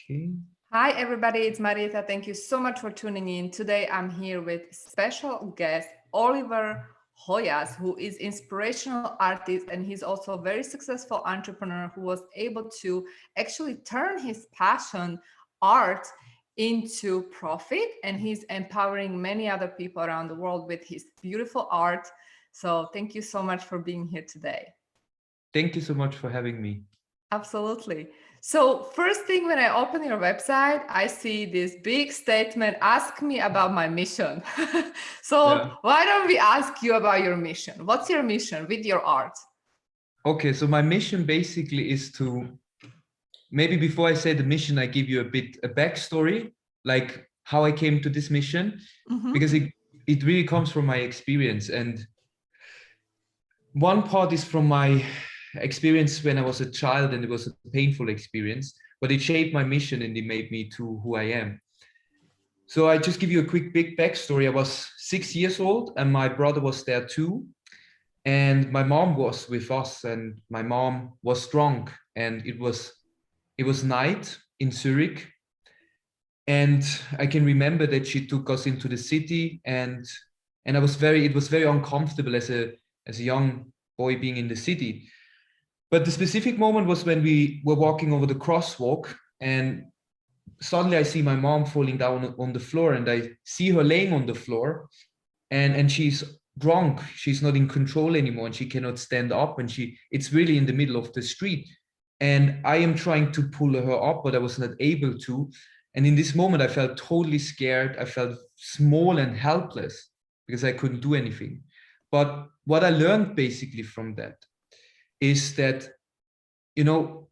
Okay. Hi, everybody. It's Marieta. Thank you so much for tuning in. Today, I'm here with special guest Oliver Hoyas, who is inspirational artist, and he's also a very successful entrepreneur who was able to actually turn his passion, art, into profit, and he's empowering many other people around the world with his beautiful art. So, thank you so much for being here today. Thank you so much for having me. Absolutely. So first thing when I open your website, I see this big statement, ask me about my mission. So why don't we ask you about your mission? What's your mission with your art? Okay, so my mission basically is to, maybe before I say the mission, I give you a backstory, like how I came to this mission, because it really comes from my experience. And one part is from my experience when I was a child, and it was a painful experience, but it shaped my mission and it made me to who I am. So I just give you a quick big backstory. I was 6 years old and my brother was there too. And my mom was with us, and my mom was drunk, and it was night in Zurich. And I can remember that she took us into the city, and it was very uncomfortable as a young boy being in the city. But the specific moment was when we were walking over the crosswalk, and suddenly I see my mom falling down on the floor, and I see her laying on the floor, and she's drunk. She's not in control anymore, and she cannot stand up, and it's really in the middle of the street. And I am trying to pull her up, but I was not able to. And in this moment, I felt totally scared. I felt small and helpless because I couldn't do anything. But what I learned basically from that is that, you know,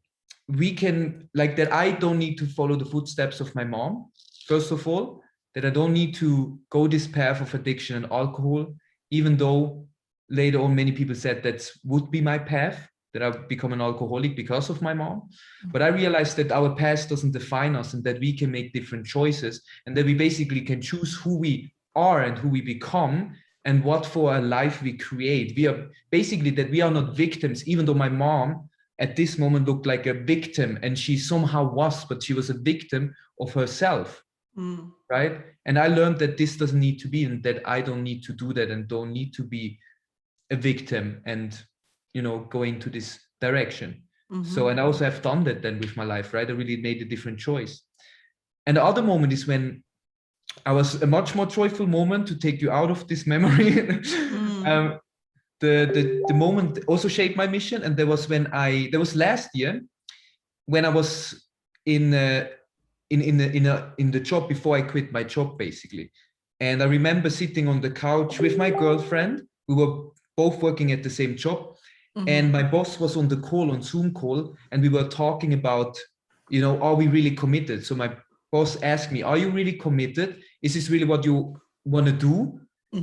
we can, like, that I don't need to follow the footsteps of my mom, first of all, that I don't need to go this path of addiction and alcohol, even though later on many people said that would be my path, that I've become an alcoholic because of my mom. But I realized that our past doesn't define us, and that we can make different choices, and that we basically can choose who we are and who we become, and what for a life we create. We are basically that we are not victims, even though my mom at this moment looked like a victim, and she somehow was, but she was a victim of herself. Right? And I learned that this doesn't need to be, and that I don't need to do that, and don't need to be a victim and, you know, go into this direction. So, and I also have done that then with my life, right? I really made a different choice. And the other moment is when I was a much more joyful moment, to take you out of this memory. The moment also shaped my mission, and there was last year when I was in the job before I quit my job, basically. And I remember sitting on the couch with my girlfriend. We were both working at the same job, and my boss was on the Zoom call, and we were talking about, you know, are we really committed? So my boss asked me, are you really committed? Is this really what you want to do?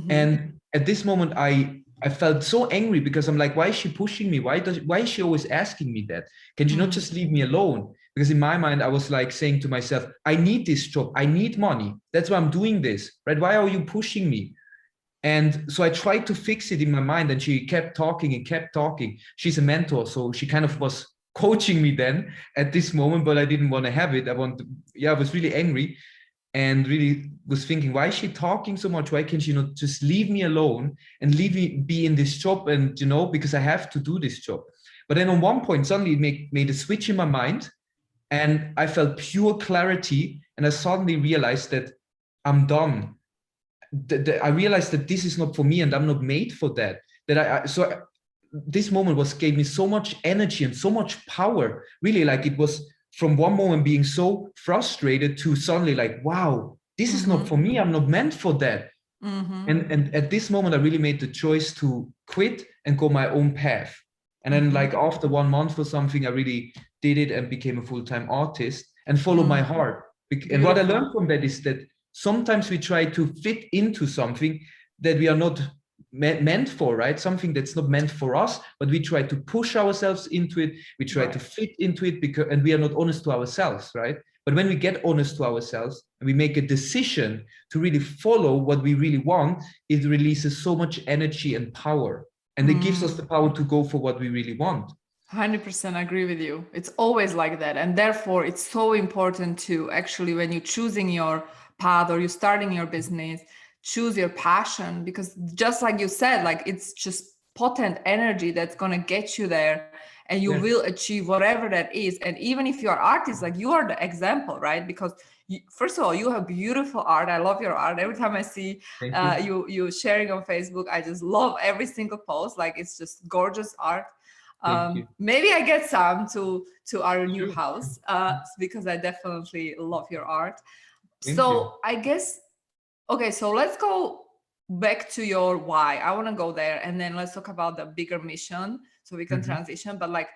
And at this moment, I felt so angry, because I'm like, why is she pushing me? Why is she always asking me that? Can she not just leave me alone? Because in my mind, I was like saying to myself, I need this job. I need money. That's why I'm doing this, right? Why are you pushing me? And so I tried to fix it in my mind, and she kept talking and kept talking. She's a mentor, so she kind of was coaching me then at this moment, but I didn't want to have it. I was really angry, and really was thinking, why is she talking so much? Why can't she not just leave me alone and leave me be in this job? And, you know, because I have to do this job. But then on one point, suddenly it made a switch in my mind, and I felt pure clarity. And I suddenly realized that I'm done. I realized that this is not for me, and I'm not made for that. This moment gave me so much energy and so much power. Really, like, it was from one moment being so frustrated to suddenly like, wow, this is not for me. I'm not meant for that. And at this moment, I really made the choice to quit and go my own path. And then, like, after 1 month or something, I really did it and became a full-time artist and followed my heart. And what I learned from that is that sometimes we try to fit into something that we are not meant for, right? Something that's not meant for us, but we try to push ourselves into it. We try to fit into it, and we are not honest to ourselves, right? But when we get honest to ourselves and we make a decision to really follow what we really want, it releases so much energy and power. And it gives us the power to go for what we really want. 100% agree with you. It's always like that. And therefore, it's so important to actually, when you're choosing your path or you're starting your business, choose your passion, because just like you said, like it's just potent energy that's going to get you there, and you will achieve whatever that is. And even if you're artist, like you are the example, right? Because first of all, you have beautiful art. I love your art. Every time I see you sharing on Facebook, I just love every single post. Like it's just gorgeous art. Maybe I get some to our new house because I definitely love your art. So I guess, okay, so let's go back to your why. I want to go there, and then let's talk about the bigger mission so we can transition. But like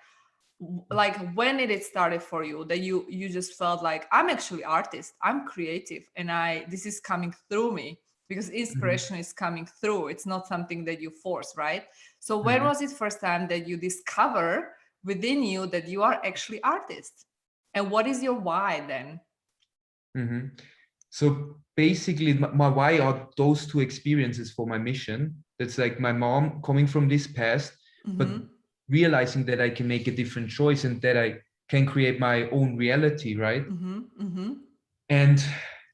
when did it started for you that you just felt like, I'm actually artist, I'm creative, and this is coming through me? Because inspiration is coming through. It's not something that you force, right? So when was it first time that you discover within you that you are actually artist? And what is your why then? So basically, my why are those two experiences for my mission. That's like my mom coming from this past, but realizing that I can make a different choice and that I can create my own reality, right? And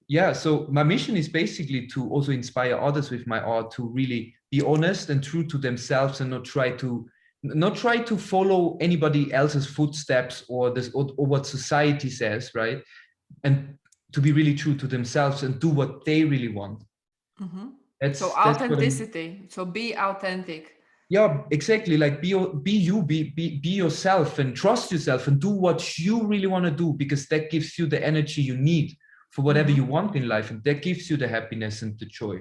yeah, so my mission is basically to also inspire others with my art to really be honest and true to themselves, and not try to follow anybody else's footsteps or what society says, right? And to be really true to themselves and do what they really want. So authenticity. So be authentic. Yeah, exactly. Like be yourself, and trust yourself, and do what you really want to do, because that gives you the energy you need for whatever you want in life, and that gives you the happiness and the joy.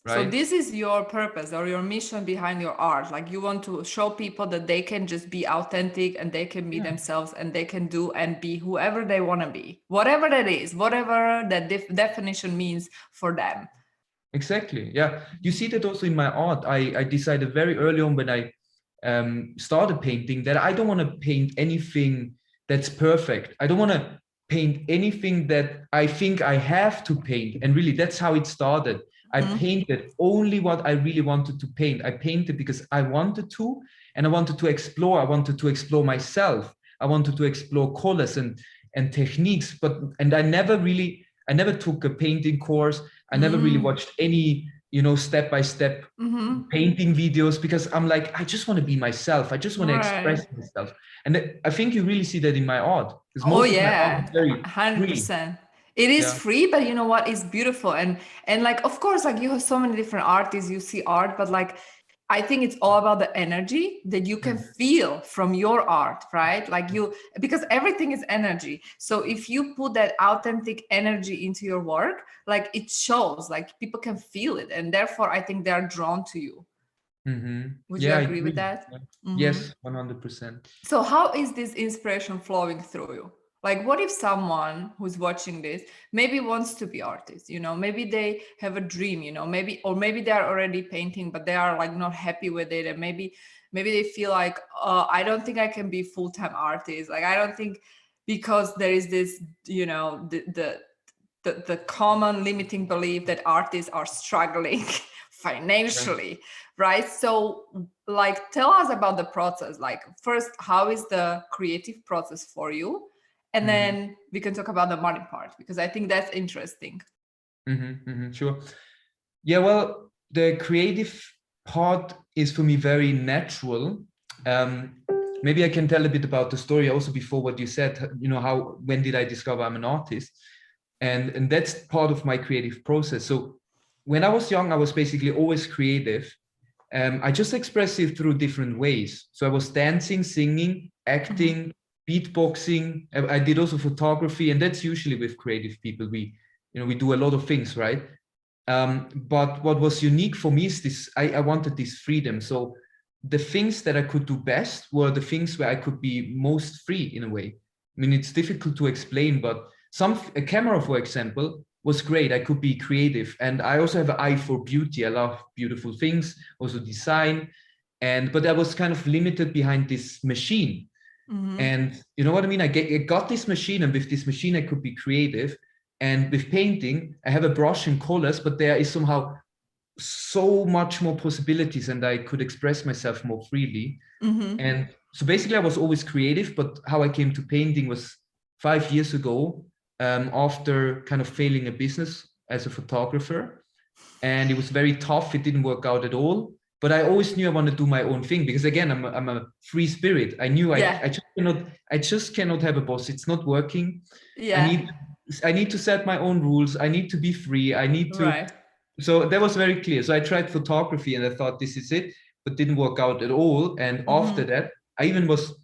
Right? So this is your purpose or your mission behind your art. Like you want to show people that they can just be authentic, and they can be themselves, and they can do and be whoever they want to be, whatever that is, whatever that definition means for them. Exactly. Yeah. You see that also in my art. I decided very early on when I started painting that I don't want to paint anything that's perfect. I don't want to paint anything that I think I have to paint. And really, that's how it started. I painted only what I really wanted to paint. I painted because I wanted to, and I wanted to explore. I wanted to explore myself. I wanted to explore colors and techniques. And I never took a painting course. I never really watched any, step-by-step painting videos, because I'm like, I just want to be myself. I just want to express myself. And I think you really see that in my art. Oh yeah, 100%. It is free, but you know what? It's beautiful. And like, of course, like you have so many different artists, you see art, but like, I think it's all about the energy that you can feel from your art, right? Like because everything is energy. So if you put that authentic energy into your work, like it shows, like people can feel it. And therefore, I think they're drawn to you. Would you agree with that? Yes, 100%. So how is this inspiration flowing through you? Like, what if someone who's watching this maybe wants to be artist, maybe they have a dream, maybe they are already painting, but they are like not happy with it. And maybe they feel like, I don't think I can be full-time artist. Like, I don't think, because there is this, the common limiting belief that artists are struggling financially, right? So like, tell us about the process. Like, first, how is the creative process for you? And then we can talk about the money part, because I think that's interesting. Sure. Yeah, well, the creative part is for me very natural. Maybe I can tell a bit about the story also before what you said, when did I discover I'm an artist? And that's part of my creative process. So when I was young, I was basically always creative. I just expressed it through different ways. So I was dancing, singing, acting, beatboxing. I did also photography, and that's usually with creative people. We do a lot of things, right? But what was unique for me is this: I wanted this freedom. So the things that I could do best were the things where I could be most free in a way. I mean, it's difficult to explain, but a camera, for example, was great. I could be creative, and I also have an eye for beauty. I love beautiful things, also design, but I was kind of limited behind this machine. And you know what I mean? I got this machine, and with this machine, I could be creative. And with painting, I have a brush and colors, but there is somehow so much more possibilities, and I could express myself more freely. And so basically I was always creative, but how I came to painting was 5 years ago, after kind of failing a business as a photographer. And it was very tough. It didn't work out at all. But I always knew I want to do my own thing because again, I'm a free spirit. I knew I just cannot have a boss. It's not working. Yeah. I need to set my own rules. I need to be free. I need to. Right. So that was very clear. So I tried photography and I thought this is it, but didn't work out at all. And after that, I even was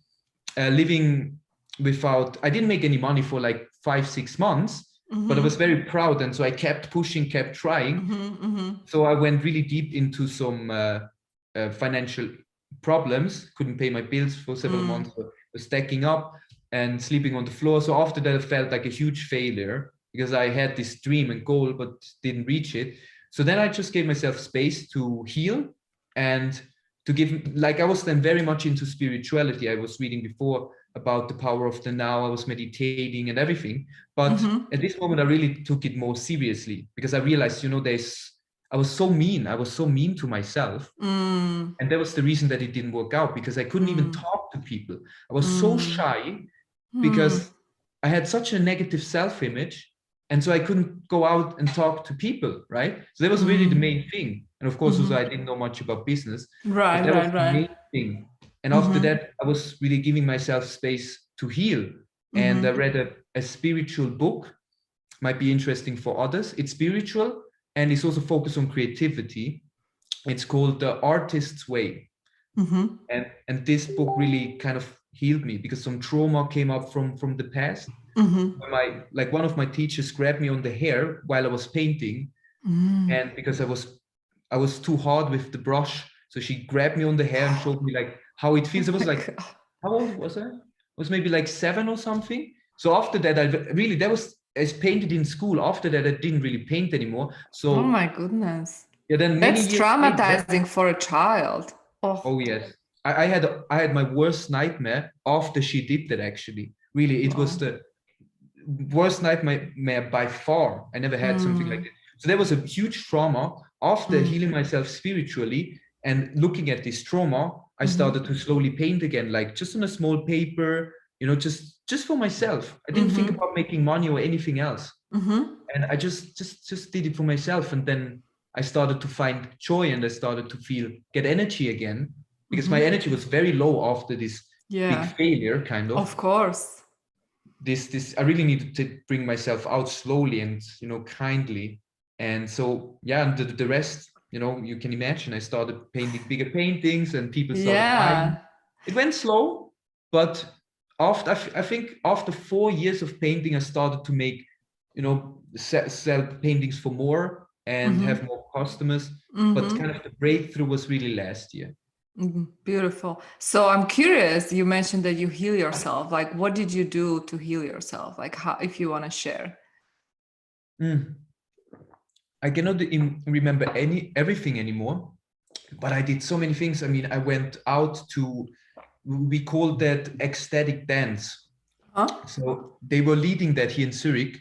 living without, I didn't make any money for like 5-6 months, but I was very proud. And so I kept pushing, kept trying. So I went really deep into some financial problems, couldn't pay my bills for several months, was stacking up and sleeping on the floor. So after that, I felt like a huge failure because I had this dream and goal, but didn't reach it. So then I just gave myself space to heal and to give, like I was then very much into spirituality. I was reading before about the power of the now. I was meditating and everything. But at this moment, I really took it more seriously because I realized, you know, I was so mean. I was so mean to myself. And that was the reason that it didn't work out because I couldn't even talk to people. I was so shy because I had such a negative self-image. And so I couldn't go out and talk to people, right? So that was really the main thing. And of course, also I didn't know much about business. Right, but that was right, the right. main thing. And after that, I was really giving myself space to heal. And I read a spiritual book, might be interesting for others. It's spiritual and it's also focused on creativity. It's called The Artist's Way. And this book really kind of healed me because some trauma came up from the past. One of my teachers grabbed me on the hair while I was painting, and because I was too hard with the brush, so she grabbed me on the hair and showed me like how it feels. I was like, how old was I? I was maybe like 7 or something. So after that, that was as painted in school. After that, I didn't really paint anymore. So oh my goodness. yeah, then many That's years traumatizing later, for a child. oh yes, I had my worst nightmare after she did that. Actually, really, it was the worst nightmare by far. I never had something like that. So there was a huge trauma. After healing myself spiritually and looking at this trauma, I started to slowly paint again, like just on a small paper, you know, just for myself. I didn't think about making money or anything else. And I just did it for myself. And then I started to find joy and I started to get energy again because my energy was very low after this big failure, kind of. Of course. This I really needed to bring myself out slowly and, you know, kindly. And so yeah, the rest, you know, you can imagine. I started painting bigger paintings and people started buying. It went slow, but after I think after 4 years of painting, I started to make, you know, sell paintings for more and have more customers. But kind of the breakthrough was really last year. Beautiful. So I'm curious, you mentioned that you heal yourself. Like, what did you do to heal yourself? Like, how, if you want to share. I cannot remember everything anymore, but I did so many things. I mean, I went out to, we called that ecstatic dance. So they were leading that here in Zurich.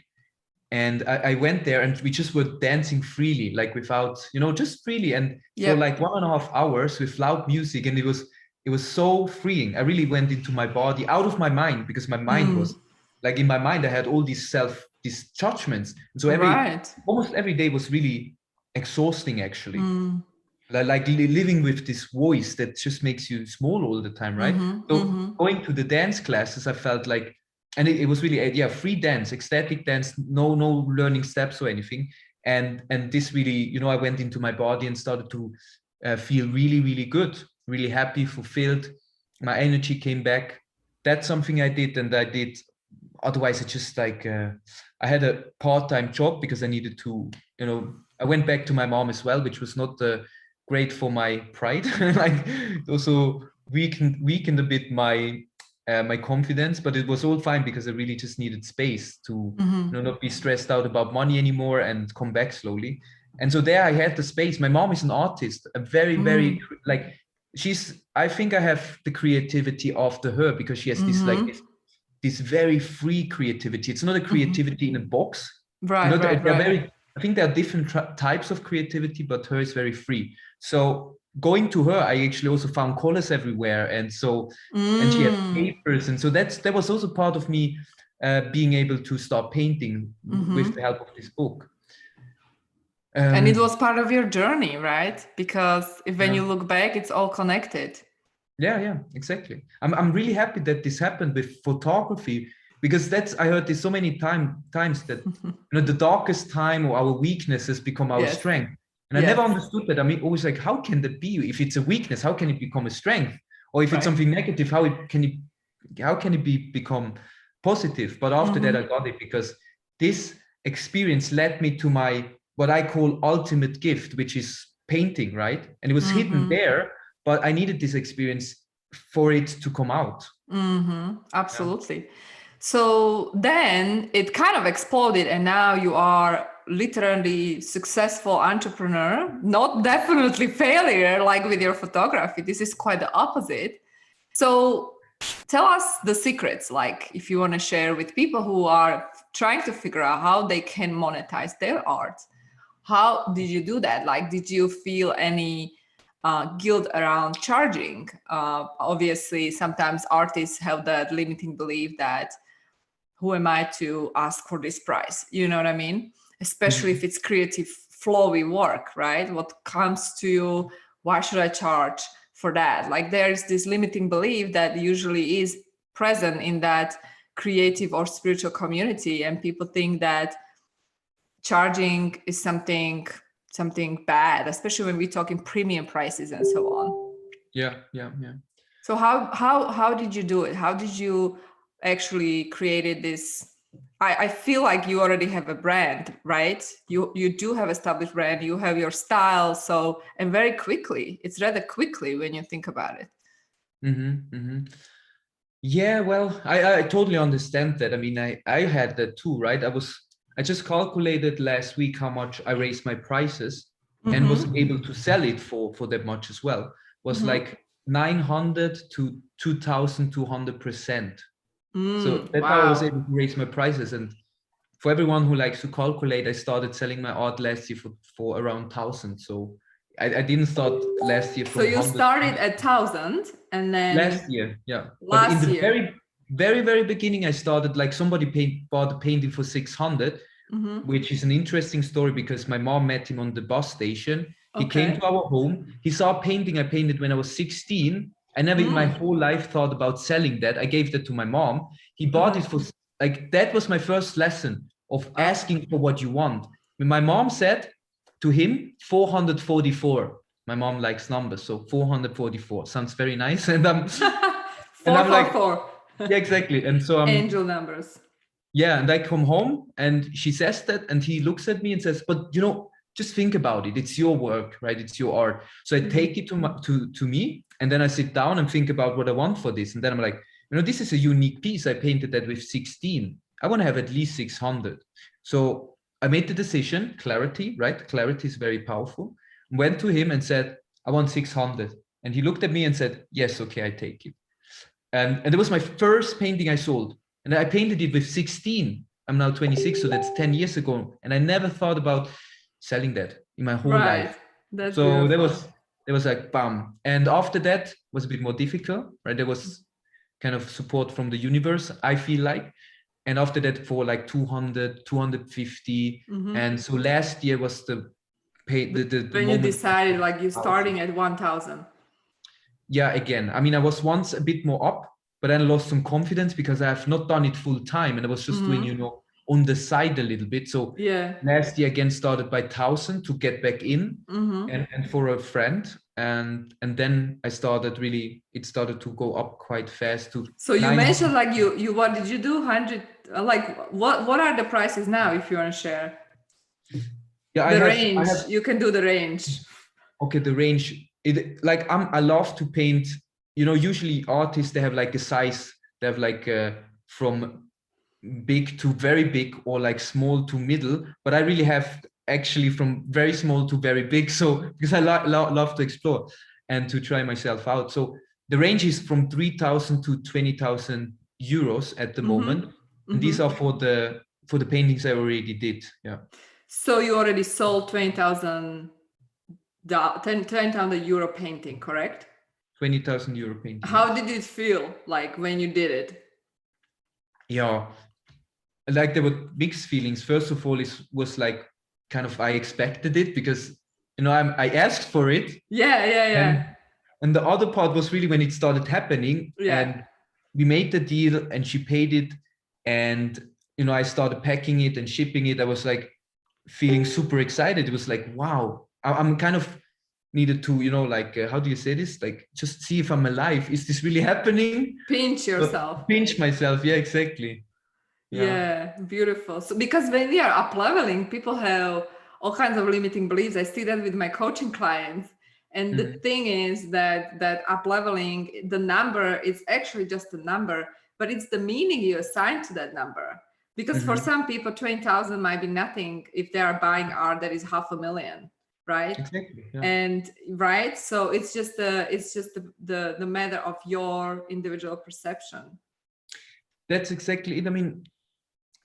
And I went there and we just were dancing freely, like without, you know, just freely. And for like 1.5 hours with loud music. And it was so freeing. I really went into my body, out of my mind, because my mind was like, in my mind, I had all these judgments. And so almost every day was really exhausting, actually. Like living with this voice that just makes you small all the time, right? So going to the dance classes, I felt like, and it was really, free dance, ecstatic dance, no learning steps or anything. And this really, you know, I went into my body and started to feel really, really good, really happy, fulfilled. My energy came back. That's something I did. And I did, otherwise it's just like, I had a part-time job because I needed to, you know, I went back to my mom as well, which was not great for my pride. Like also weakened a bit my confidence, but it was all fine because I really just needed space to you know, not be stressed out about money anymore and come back slowly. And so there I had the space. My mom is an artist, a very, very like I think I have the creativity after her because she has this very free creativity. It's not a creativity in a box. Right, you know, right. I think there are different types of creativity, but hers is very free. So going to her, I actually also found colors everywhere. And so, and she had papers. And so that was also part of me being able to start painting with the help of this book. And it was part of your journey, right? Because when you look back, it's all connected. Yeah, exactly. I'm really happy that this happened with photography, because I heard this so many times that the darkest time or our weaknesses become our strength. And I never understood that. I mean, always like, how can that be? If it's a weakness, how can it become a strength? Or if it's something negative, how can it become positive? But after that, I got it, because this experience led me to my what I call ultimate gift, which is painting, right? And it was hidden there, but I needed this experience for it to come out. Absolutely. Yeah. So then it kind of exploded, and now you are literally successful entrepreneur, not definitely failure like with your photography. This is quite the opposite. So tell us the secrets, like if you want to share with people who are trying to figure out how they can monetize their art. How did you do that? Like, did you feel any guilt around charging? Obviously, sometimes artists have that limiting belief that who am I to ask for this price? You know what I mean? Especially if it's creative, flowy work, right? What comes to you, why should I charge for that? Like, there's this limiting belief that usually is present in that creative or spiritual community, and people think that charging is something bad, especially when we're talking premium prices and so on. Yeah. So how did you do it? How did you actually created this? I feel like you already have a brand, right? You do have established brand, you have your style. So, and very quickly, it's rather quickly when you think about it. Yeah, well, I totally understand that. I mean, I had that too, right? I just calculated last week how much I raised my prices and was able to sell it for that much as well. Was like 900 to 2,200%. So that's how I was able to raise my prices. And for everyone who likes to calculate, I started selling my art last year for around 1,000. So I didn't start last year from So you started at 1,000 and then last year, yeah. But in the very beginning, I started like somebody bought a painting for 600, which is an interesting story because my mom met him on the bus station. He came to our home. He saw a painting I painted when I was 16. I never in my whole life thought about selling that. I gave that to my mom. He bought it for like, that was my first lesson of asking for what you want. When my mom said to him, 444. My mom likes numbers, so 444 sounds very nice. And I'm like, 444. Yeah, exactly. And so angel numbers. Yeah, and I come home and she says that, and he looks at me and says, "But just think about it. It's your work, right? It's your art." So I take it to me, and then I sit down and think about what I want for this, and then I'm like, this is a unique piece. I painted that with 16. I want to have at least 600. So I made the decision. Clarity, right? Clarity is very powerful. Went to him and said, "I want 600." And he looked at me and said, "Yes, okay, I take it." And it was my first painting I sold. And I painted it with 16. I'm now 26, so that's 10 years ago. And I never thought about selling that in my whole life. That's so beautiful. there was like, bam. And after that was a bit more difficult, right? There was kind of support from the universe, I feel like. And after that for like 200, 250. And so last year was the when moment you decided like you're starting at 1,000. Yeah, again, I mean, I was once a bit more up, but then I lost some confidence because I have not done it full time, and I was just doing, on the side a little bit. So last year again started by 1,000 to get back in, and for a friend, and then I started it started to go up quite fast to. So you mentioned like you what did you do 100? Like what are the prices now if you want to share? Yeah, the range. You can do the range. Okay, the range. I love to paint. Usually artists, they have like a size. They have like from big to very big, or like small to middle. But I really have actually from very small to very big. So because I love to explore and to try myself out. So the range is from 3,000 to 20,000 euros at the moment. And these are for the paintings I already did. Yeah. So you already sold 20,000 the 10,000 euro painting, correct? 20,000 euro painting. How did it feel like when you did it? Yeah, like there were mixed feelings. First of all, it was like kind of I expected it because I asked for it. Yeah. And the other part was really when it started happening, and we made the deal and she paid it, and I started packing it and shipping it. I was like feeling super excited. It was like, wow, I'm kind of needed to, like, how do you say this? Like, just see if I'm alive. Is this really happening? Pinch yourself. Pinch myself. Yeah, exactly. Yeah, beautiful. So because when we are up leveling, people have all kinds of limiting beliefs. I see that with my coaching clients. And the thing is that up leveling, the number is actually just a number, but it's the meaning you assign to that number. Because for some people, 20,000 might be nothing if they are buying art that is 500,000, right? Exactly. Yeah. And right, so it's just the matter of your individual perception. That's exactly it. I mean,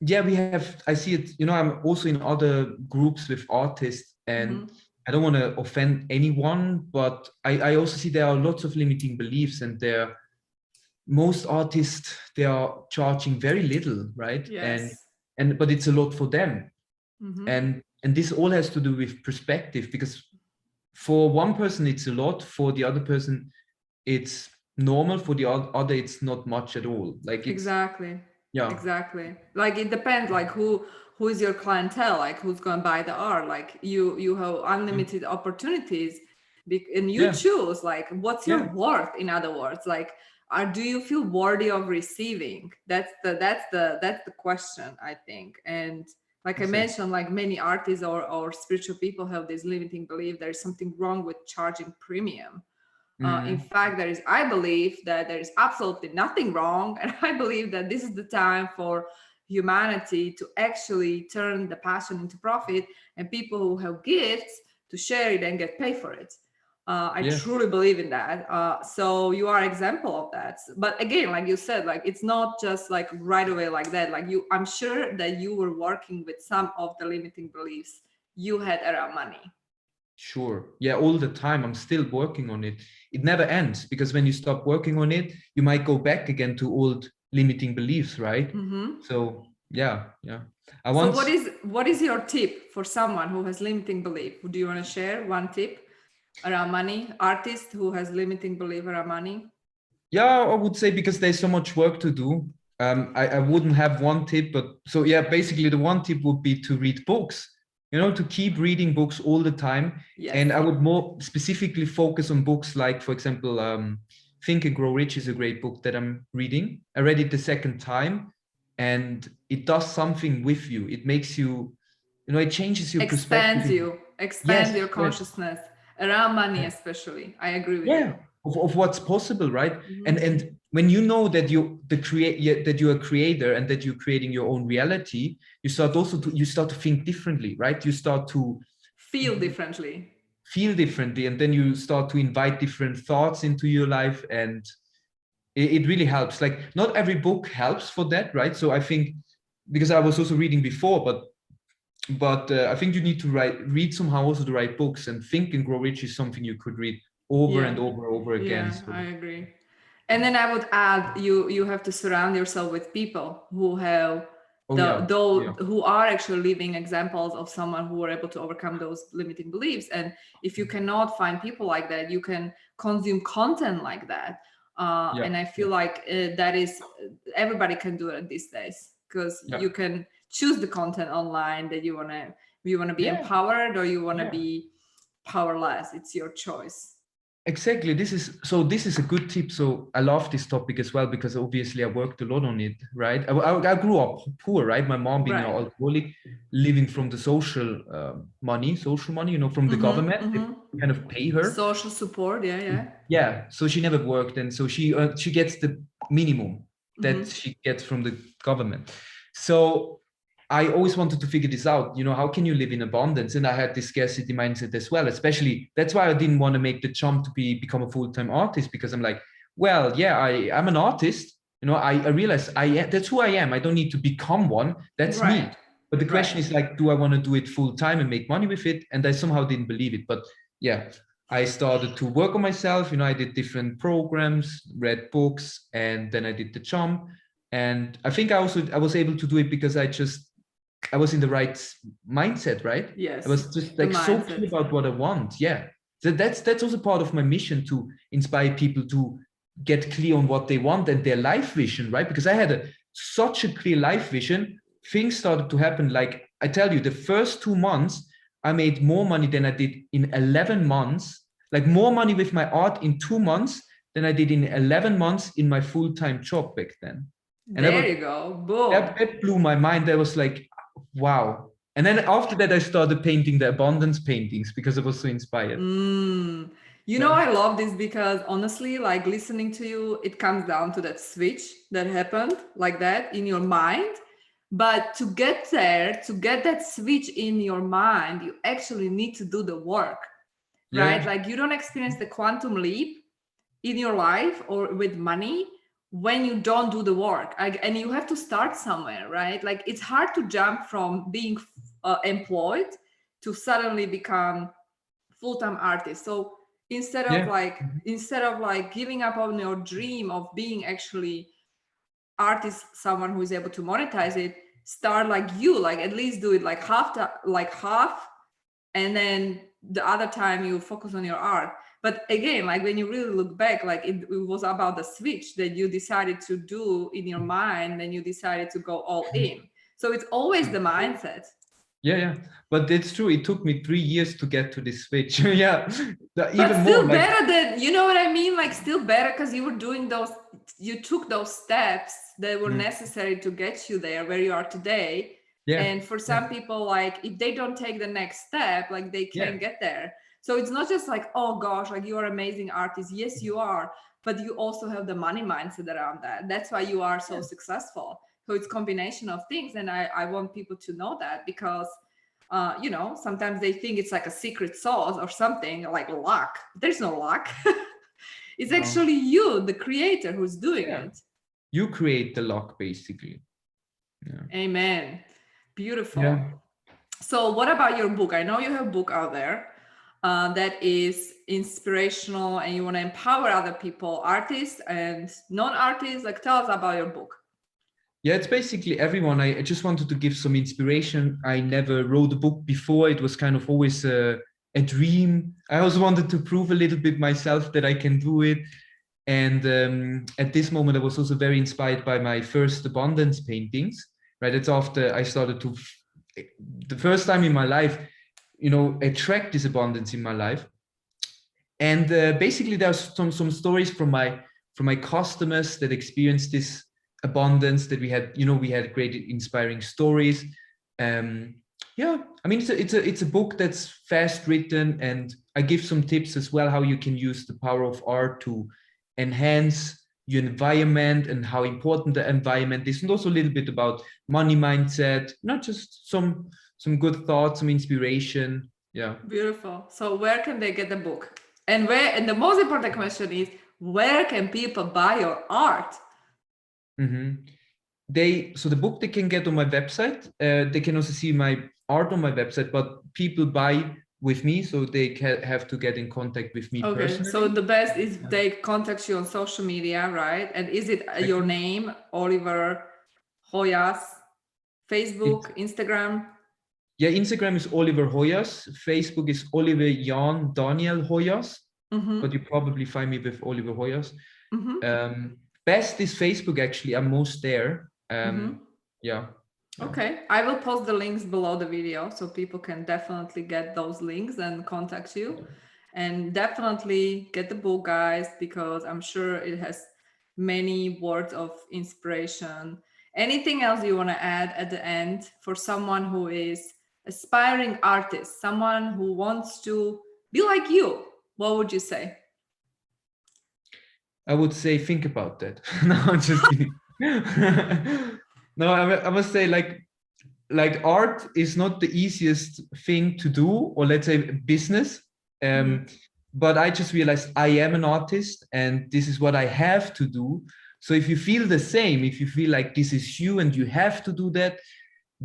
yeah, I see it, I'm also in other groups with artists, and I don't want to offend anyone, but I also see there are lots of limiting beliefs, and most artists, they are charging very little, right? Yes. But it's a lot for them. And this all has to do with perspective, because for one person it's a lot, for the other person it's normal, for the other it's not much at all. Like exactly. Yeah, exactly. Like it depends, like who is your clientele, like who's going to buy the art. Like you have unlimited opportunities, and you choose like what's your worth. In other words, like do you feel worthy of receiving? That's the question, I think. And like I mentioned, like many artists or spiritual people have this limiting belief there's something wrong with charging premium. In fact, I believe that there is absolutely nothing wrong. And I believe that this is the time for humanity to actually turn the passion into profit, and people who have gifts to share it and get paid for it. I truly believe in that. So you are an example of that. But again, like you said, like it's not just like right away like that. Like I'm sure that you were working with some of the limiting beliefs you had around money. Sure. Yeah, all the time. I'm still working on it. It never ends, because when you stop working on it, you might go back again to old limiting beliefs, right? So yeah. So what is your tip for someone who has limiting belief? Do you want to share one tip around money? Artist who has limiting belief around money? Yeah, I would say, because there's so much work to do. I wouldn't have one tip, but so yeah, basically the one tip would be to read books. To keep reading books all the time. Yes. And I would more specifically focus on books like, for example, Think and Grow Rich is a great book that I'm reading. I read it the second time, and it does something with you. It makes you, it changes your perspective. Expands your consciousness around money, especially. I agree with you. Of what's possible, right? And when you know that that you're a creator and that you're creating your own reality, you start to think differently, right? You start to feel differently, and then you start to invite different thoughts into your life, and it really helps. Like, not every book helps for that, right? So I think, because I was also reading before, but I think you need to read somehow also the right books, and Think and Grow Rich is something you could read over and over again. Yeah, I agree. And then I would add, you have to surround yourself with people who have who are actually living examples of someone who were able to overcome those limiting beliefs. And if you cannot find people like that, you can consume content like that. And I feel like that is, everybody can do it these days, because you can choose the content online that you want to be empowered, or you want to be powerless. It's your choice. Exactly. This is a good tip. So I love this topic as well, because obviously I worked a lot on it, right? I grew up poor, right? My mom being an alcoholic, living from the social money, from the government, they kind of pay her. Social support, Yeah. So she never worked, and so she gets the minimum that she gets from the government. So I always wanted to figure this out, how can you live in abundance? And I had this scarcity mindset as well, especially that's why I didn't want to make the jump to become a full-time artist, because I'm like, well, yeah, I'm an artist. I realize that's who I am. I don't need to become one. That's me. But the question is like, do I want to do it full time and make money with it? And I somehow didn't believe it. But yeah, I started to work on myself. You know, I did different programs, read books, and then I did the jump. And I think I was able to do it because I was in the right mindset, right? Yes. I was just like so clear about what I want. Yeah. So that's also part of my mission, to inspire people to get clear on what they want and their life vision, right? Because I had such a clear life vision. Things started to happen. Like I tell you, the first 2 months, I made more money than I did in 11 months, like more money with my art in 2 months than I did in 11 months in my full-time job back then. And there you go. Boom. That blew my mind. That was like, wow. And then after that, I started painting the abundance paintings because I was so inspired. You know, I love this because honestly, like listening to you, it comes down to that switch that happened like that in your mind. But to get there, to get that switch in your mind, you actually need to do the work, right? Yeah. Like you don't experience the quantum leap in your life or with money when you don't do the work. And you have to start somewhere, right? Like it's hard to jump from being employed to suddenly become full-time artist. So instead of like giving up on your dream of being actually artist, someone who is able to monetize it, start like you, like at least do it like half, and then the other time you focus on your art. But again, like when you really look back, like it was about the switch that you decided to do in your mind, and you decided to go all in. So it's always the mindset. Yeah. But it's true. It took me 3 years to get to this switch. Yeah. But still better than, you know what I mean? Like still better because you were doing you took those steps that were necessary to get you there where you are today. Yeah. And for some people, like if they don't take the next step, like they can't get there. So it's not just like, oh gosh, like you are amazing artist. Yes, you are, but you also have the money mindset around that. That's why you are so successful. So it's a combination of things. And I want people to know that because, you know, sometimes they think it's like a secret sauce or something like luck. There's no luck. It's actually you, the creator, who's doing it. You create the luck, basically. Yeah. Amen. Beautiful. Yeah. So what about your book? I know you have a book out there that is inspirational and you want to empower other people, artists and non-artists. Like tell us about your book. Yeah, it's basically everyone. I just wanted to give some inspiration. I never wrote a book before. It was kind of always a dream. I also wanted to prove a little bit myself that I can do it. And at this moment, I was also very inspired by my first abundance paintings, right? It's after I started to, the first time in my life, you know, attract this abundance in my life. And basically there's some stories from my customers that experienced this abundance that we had. You know, we had great inspiring stories. Yeah, I mean, it's a book that's fast written, and I give some tips as well how you can use the power of art to enhance your environment and how important the environment is, and also a little bit about money mindset, not just some good thoughts, some inspiration. Yeah. Beautiful. So where can they get the book? And the most important question is, where can people buy your art? So the book they can get on my website. They can also see my art on my website, but people buy with me, so they have to get in contact with me personally. So the best is they contact you on social media, right? And is it your name, Oliver Hoyas, Facebook, Instagram? Yeah, Instagram is Oliver Hoyas. Facebook is Oliver Jan Daniel Hoyas, but you probably find me with Oliver Hoyas. Best is Facebook, actually. I'm most there. Yeah. Okay, I will post the links below the video so people can definitely get those links and contact you. And definitely get the book, guys, because I'm sure it has many words of inspiration. Anything else you want to add at the end for someone who is aspiring artist, someone who wants to be like you? What would you say? I would say, think about that. No, I'm just kidding. No, I must say, like art is not the easiest thing to do, or let's say business. But I just realized I am an artist and this is what I have to do. So if you feel the same, if you feel like this is you and you have to do that,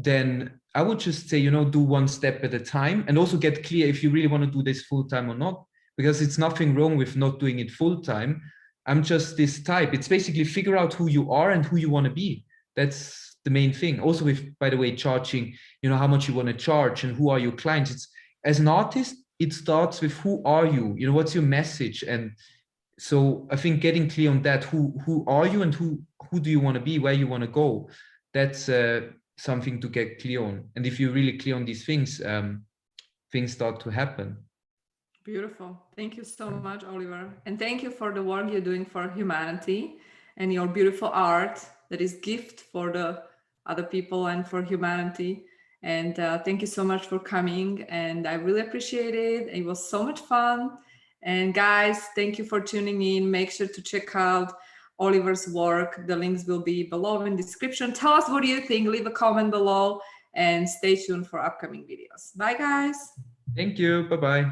then I would just say, you know, do one step at a time, and also get clear if you really want to do this full time or not, because it's nothing wrong with not doing it full time. I'm just this type. It's basically figure out who you are and who you want to be. That's the main thing. Also with, by the way, charging, you know, how much you want to charge and who are your clients. It's, as an artist, it starts with who are you, you know, what's your message? And so I think getting clear on that, who are you and who do you want to be, where you want to go, that's something to get clear on. And if you're really clear on these things, things start to happen. Beautiful. Thank you so much, Oliver. And thank you for the work you're doing for humanity and your beautiful art that is gift for the other people and for humanity. And thank you so much for coming. And I really appreciate it. It was so much fun. And guys, thank you for tuning in. Make sure to check out Oliver's work. The links will be below in the description. Tell us what do you think. Leave a comment below and stay tuned for upcoming videos. Bye, guys. Thank you. Bye-bye.